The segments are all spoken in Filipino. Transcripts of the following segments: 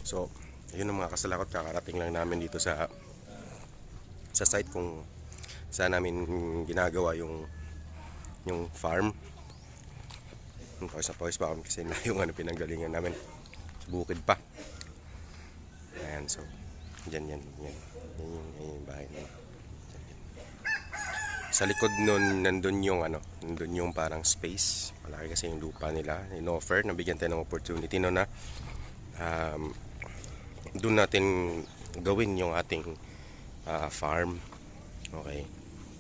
So, yun ang mga kasalakot, kakarating lang namin dito sa site kung saan namin ginagawa yung farm. Pawis na pawis pa kami kasi na yung pinanggalingan namin sa bukid pa. Ayan, so yan yung bahay nila. Sa likod nun, nandun yung parang space. Malaki kasi yung lupa nila. In-offer, nabigyan tayo ng opportunity no na doon natin gawin yung ating farm. Okay.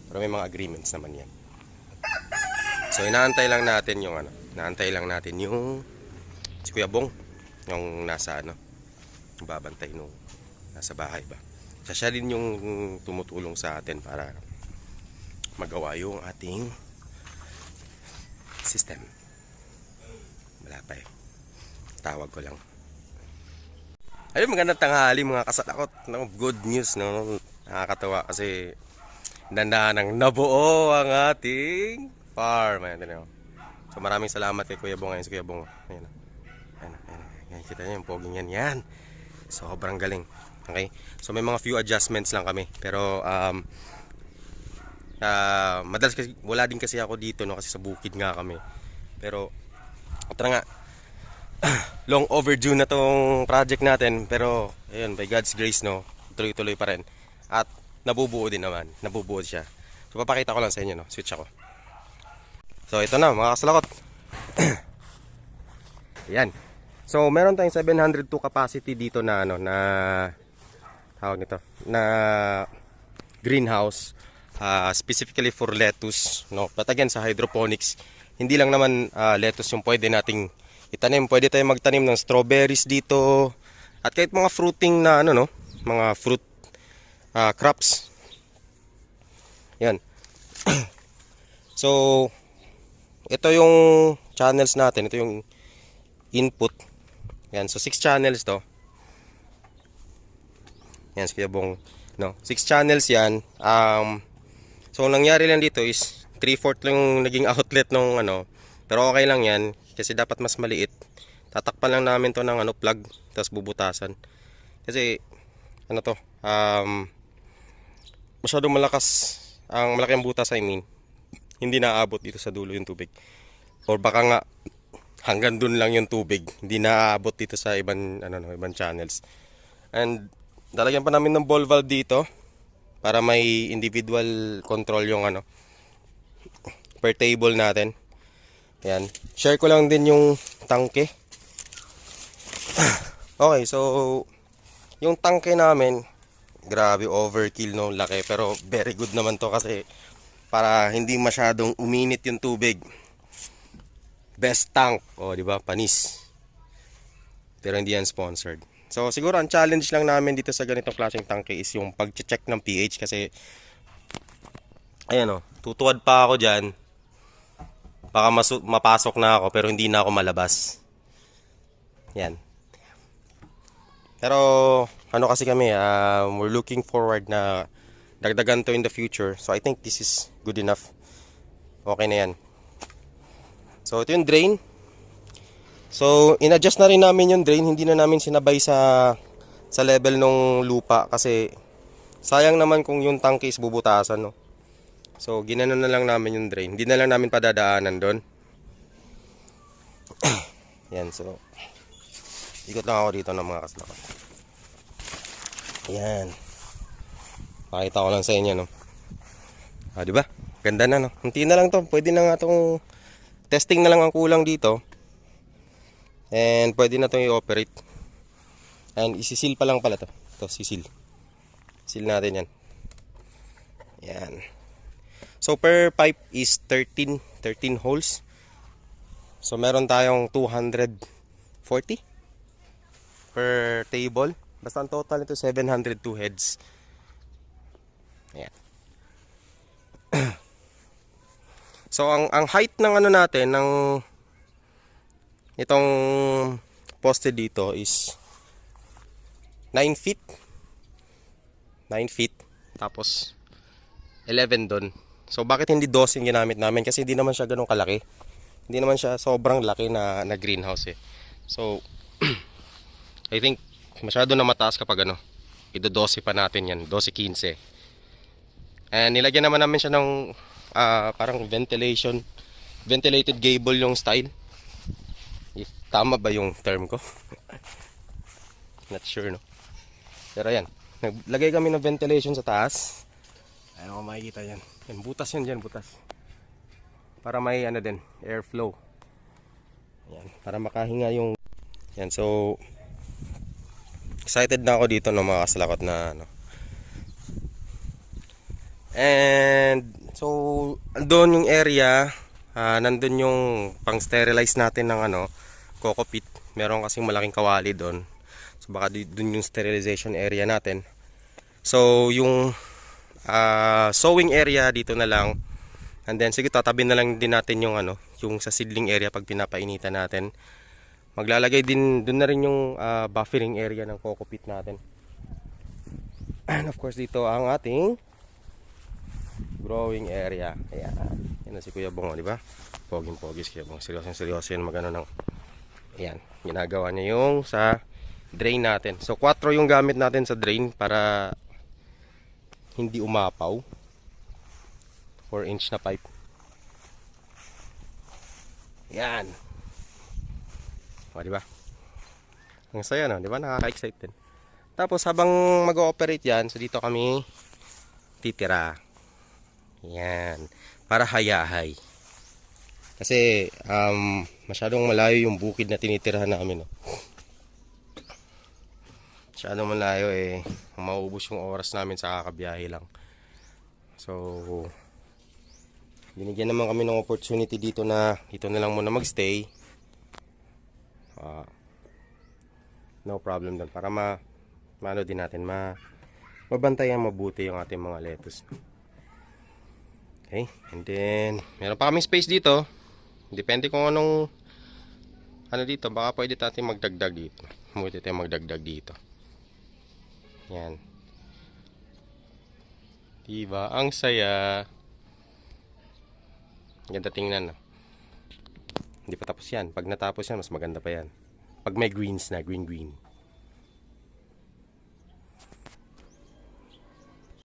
Pero may mga agreements naman yan. So inaantay lang natin yung si Kuya Bong, yung nasa babantay nung nasa bahay ba. Siya din yung tumutulong sa atin para magawa yung ating system. Wala pa eh. Tawag ko lang. Ayun, magandang tanghali mga kasalakot. Good news, no? Nakakatawa kasi dandanang nabuo ang ating farm. Ayan, so maraming salamat kay Kuya Bong. Ayan si Kuya Bong. Ayan. Kita niyo yung poging yan. Sobrang galing. Okay? So may mga few adjustments lang kami. Pero madalas kasi wala din kasi ako dito, no, kasi sa bukid nga kami. Pero tara nga, long overdue na tong project natin, pero ayun, by God's grace, no, tuloy-tuloy pa rin. At nabubuo siya. So papakita ko lang sa inyo, no, switch ako. So ito na mga kasalakot. Ayan. So meron tayong 702 capacity dito na tawag nito, na greenhouse. Specifically for lettuce, no? But again, sa hydroponics, hindi lang naman lettuce yung pwede nating itanim. Pwede tayong magtanim ng strawberries dito at kahit mga fruiting na mga fruit crops. Yan. So ito yung channels natin, ito yung input. Yan, so 6 channels to. Yan, Kuya Bong, no? 6 channels yan. So nangyari lang dito is 3/4 lang yung naging outlet nung pero okay lang yan kasi dapat mas maliit. Tatakpan lang namin to ng plug, tapos bubutasan. Kasi masyadong malakas malaki ang butas, hindi naaabot dito sa dulo yung tubig. Or baka nga hanggang dun lang yung tubig, hindi naaabot dito sa ibang channels. And lalagyan pa namin ng ball valve dito para may individual control yung per table natin. Yan. Share ko lang din yung tangke. Okay, so yung tangke namin, grabe overkill, no, laki, pero very good naman to kasi para hindi masyadong uminit yung tubig. Best tank, di ba? Panis. Pero hindi yan sponsored. So siguro ang challenge lang namin dito sa ganitong klaseng tangke is yung pag-check ng pH kasi ayan, tutuwad pa ako diyan. Baka mapasok na ako pero hindi na ako malabas. Yan. Pero kasi kami, we're looking forward na dagdagan to in the future. So I think this is good enough. Okay na yan. So ito yung drain. So in-adjust na rin namin yung drain, hindi na namin sinabay sa level ng lupa kasi sayang naman kung yung tangke is bubutasan, no. So ginano na lang namin yung drain, hindi na lang namin padadaanan doon. Yan, so ikot lang ako dito ng mga kaslakot. Yan. Pakita ko lang sa inyo, no. Di ba? Ganda na, no. Hinti na lang to, pwede na nga tong testing na lang ang kulang dito. And pwede na itong i-operate. And isisil pa lang pala to. Ito, sisil. Seal natin yan. Yan. So per pipe is 13 holes. So meron tayong 240 per table. Basta ang total nito 702 heads. Ayan. So ang height ng natin ng itong poste dito is 9 feet. 9 feet. Tapos 11 doon. So bakit hindi 12 yung ginamit namin? Kasi hindi naman siya ganun kalaki. Hindi naman siya sobrang laki na greenhouse eh. So I think masyado na mataas kapag ano, ido-12 pa natin yan, 12-15. And nilagyan naman namin siya ng parang ventilated gable yung style. If tama ba yung term ko? Not sure, no? Pero yan, naglagay kami ng ventilation sa taas. Ayun, kung makikita yan. Yan, butas yan dyan, butas. Para may ano din, airflow. Yan, para makahinga yung... Yan, so... Excited na ako dito, no, mga kasalakot na ano. And so doon yung area, nandun yung pang sterilize natin ng ano, cockpit. Meron kasing malaking kawali doon. So baka doon yung sterilization area natin. So yung sowing area dito na lang. And then sige, tatabi na lang din natin yung ano, yung sa seedling area pag pinapainitan natin. Maglalagay din doon na rin yung buffering area ng cockpit natin. And of course dito ang ating growing area. Ayan. Yan na si Kuya Bong, di ba? Poging-pogi si Kuya Bong. Seryoso yan magano ng... Ayan. Ginagawa niya yung sa drain natin. So 4 yung gamit natin sa drain para hindi umapaw. 4-inch na pipe. Yan. O, di ba? Ang saya, no? Di ba? Nakaka-excite din. Tapos habang mag-ooperate yan, so dito kami titira. Yan. Para hayahay. Kasi masyadong malayo yung bukid na tinitirahan namin, no? Masyadong malayo eh. Mauubos yung oras namin sa kakabiyahe lang. So binigyan naman kami ng opportunity dito na lang muna magstay. No problem doon. Para maano din natin, mabantayan mabuti yung ating mga lettuce. Okay, and then meron pa kaming space dito. Depende kung anong ano dito, baka pwede natin magdagdag dito. Pwede tayong magdagdag dito. Yan. Diba? Ang saya. Ganda tingnan, no? Hindi pa tapos yan. Pag natapos yan, mas maganda pa yan. Pag may greens na, green.